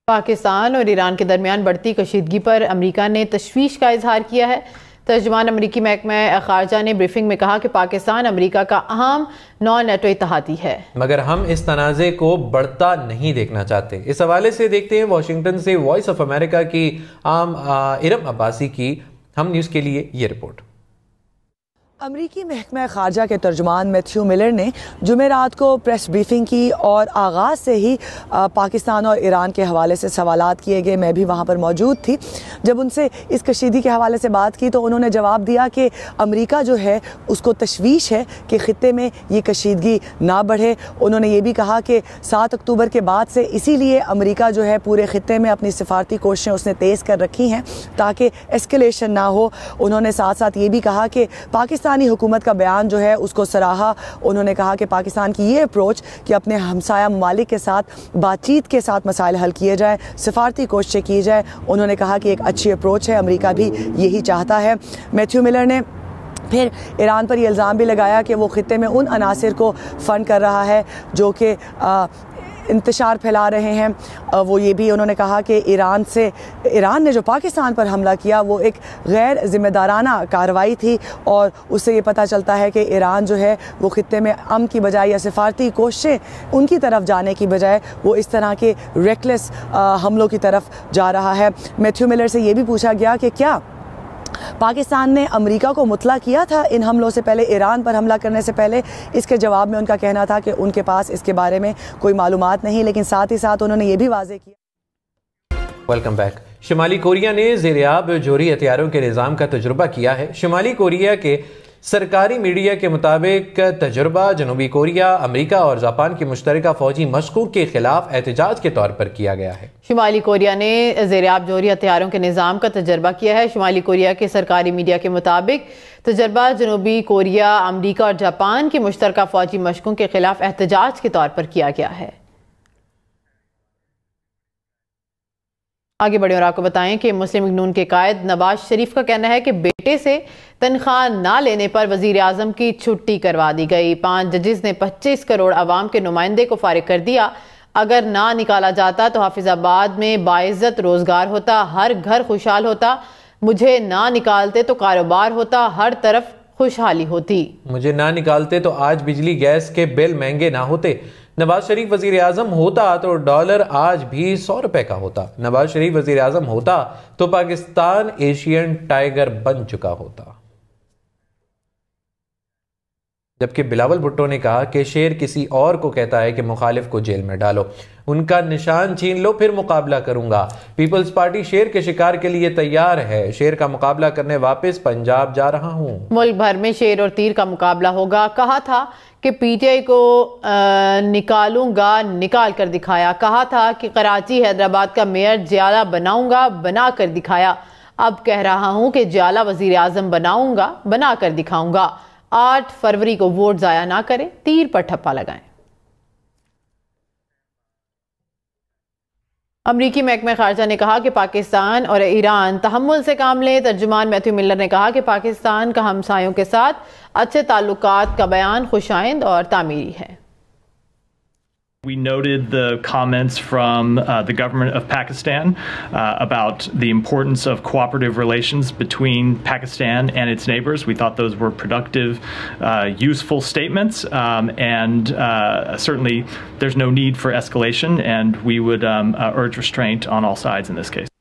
پاکستان اور ایران کے درمیان بڑھتی کشیدگی پر امریکہ نے تشویش کا اظہار کیا ہے۔ ترجمان امریکی محکمہ خارجہ نے بریفنگ میں کہا کہ پاکستان امریکہ کا اہم نان نیٹو اتحادی ہے، مگر ہم اس تنازع کو بڑھتا نہیں دیکھنا چاہتے۔ اس حوالے سے دیکھتے ہیں واشنگٹن سے وائس آف امریکہ کی ارم عباسی کی ہم نیوز کے لیے یہ رپورٹ۔ امریکی محکمہ خارجہ کے ترجمان میتھیو ملر نے جمعرات کو پریس بریفنگ کی اور آغاز سے ہی پاکستان اور ایران کے حوالے سے سوالات کیے گئے۔ میں بھی وہاں پر موجود تھی۔ جب ان سے اس کشیدگی کے حوالے سے بات کی تو انہوں نے جواب دیا کہ امریکہ جو ہے اس کو تشویش ہے کہ خطے میں یہ کشیدگی نہ بڑھے۔ انہوں نے یہ بھی کہا کہ 7 اکتوبر کے بعد سے اسی لیے امریکہ جو ہے پورے خطے میں اپنی سفارتی کوششیں اس نے تیز کر رکھی ہیں تاکہ ایسکیلیشن نہ ہو۔ انہوں نے ساتھ ساتھ یہ بھی کہا کہ پاکستانی حکومت کا بیان جو ہے اس کو سراہا۔ انہوں نے کہا کہ پاکستان کی یہ اپروچ کہ اپنے ہمسایہ ممالک کے ساتھ بات چیت کے ساتھ مسائل حل کیے جائیں، سفارتی کوششیں کی جائیں، انہوں نے کہا کہ ایک اچھی اپروچ ہے، امریکہ بھی یہی چاہتا ہے۔ میتھیو ملر نے پھر ایران پر یہ الزام بھی لگایا کہ وہ خطے میں ان عناصر کو فنڈ کر رہا ہے جو کہ انتشار پھیلا رہے ہیں۔ وہ یہ بھی انہوں نے کہا کہ ایران نے جو پاکستان پر حملہ کیا وہ ایک غیر ذمہ دارانہ کارروائی تھی، اور اس سے یہ پتہ چلتا ہے کہ ایران جو ہے وہ خطے میں امن کی بجائے یا سفارتی کوششیں ان کی طرف جانے کی بجائے وہ اس طرح کے ریکلیس حملوں کی طرف جا رہا ہے۔ میتھیو ملر سے یہ بھی پوچھا گیا کہ کیا پاکستان نے امریکہ کو مطلع کیا تھا ان حملوں سے پہلے، ایران پر حملہ کرنے سے پہلے؟ اس کے جواب میں ان کا کہنا تھا کہ ان کے پاس اس کے بارے میں کوئی معلومات نہیں، لیکن ساتھ ہی ساتھ انہوں نے یہ بھی واضح کیا۔ Welcome back. شمالی کوریا نے زیریاب جوہری ہتھیاروں کے نظام کا تجربہ کیا ہے۔ شمالی کوریا کے سرکاری میڈیا کے مطابق تجربہ جنوبی کوریا، امریکہ اور جاپان کی مشترکہ فوجی مشقوں کے خلاف احتجاج کے طور پر کیا گیا ہے۔ شمالی کوریا نے زیریاب جوہری ہتھیاروں کے نظام کا تجربہ کیا ہے۔ شمالی کوریا کے سرکاری میڈیا کے مطابق تجربہ جنوبی کوریا، امریکہ اور جاپان کی مشترکہ فوجی مشقوں کے خلاف احتجاج کے طور پر کیا گیا ہے۔ آگے بڑھیں اور آپ کو بتائیں کہ مسلم لیگ نون کے قائد نواز شریف کا کہنا ہے کہ بیٹے سے تنخواہ نہ لینے پر وزیر اعظم کی چھٹی کروا دی گئی۔ 5 ججز نے 25 کروڑ عوام کے نمائندے کو فارغ کر دیا۔ اگر نہ نکالا جاتا تو حافظ آباد میں باعزت روزگار ہوتا، ہر گھر خوشحال ہوتا۔ مجھے نہ نکالتے تو کاروبار ہوتا، ہر طرف خوشحالی ہوتی۔ مجھے نہ نکالتے تو آج بجلی گیس کے بل مہنگے نہ ہوتے۔ نواز شریف وزیر اعظم ہوتا تو ڈالر آج بھی 100 روپے کا ہوتا۔ نواز شریف وزیر اعظم ہوتا تو پاکستان ایشین ٹائیگر بن چکا ہوتا۔ جبکہ بلاول بھٹو نے کہا کہ شیر کسی اور کو کہتا ہے کہ مخالف کو جیل میں ڈالو، ان کا نشان چھین لو پھر مقابلہ کروں گا۔ پیپلز پارٹی شیر کے شکار کے لیے تیار ہے، شیر کا مقابلہ کرنے واپس پنجاب جا رہا ہوں۔ ملک بھر میں شیر اور تیر کا مقابلہ ہوگا۔ کہا تھا کہ پی ٹی آئی کو نکالوں گا، نکال کر دکھایا۔ کہا تھا کہ کراچی حیدرآباد کا میئر جیالہ بناؤں گا، بنا کر دکھایا۔ اب کہہ رہا ہوں کہ جیالہ وزیر اعظم بناؤں گا، بنا کر دکھاؤں گا۔ 8 فروری کو ووٹ ضائع نہ کریں، تیر پر ٹھپا لگائیں۔ امریکی محکمہ خارجہ نے کہا کہ پاکستان اور ایران تحمل سے کام لیں۔ ترجمان میتھیو ملر نے کہا کہ پاکستان کا ہمسایوں کے ساتھ اچھے تعلقات کا بیان خوش آئند اور تعمیری ہے۔ We noted the comments from the government of Pakistan about the importance of cooperative relations between Pakistan and its neighbors. We thought those were productive, useful statements, and certainly there's no need for escalation, and we would urge restraint on all sides in this case.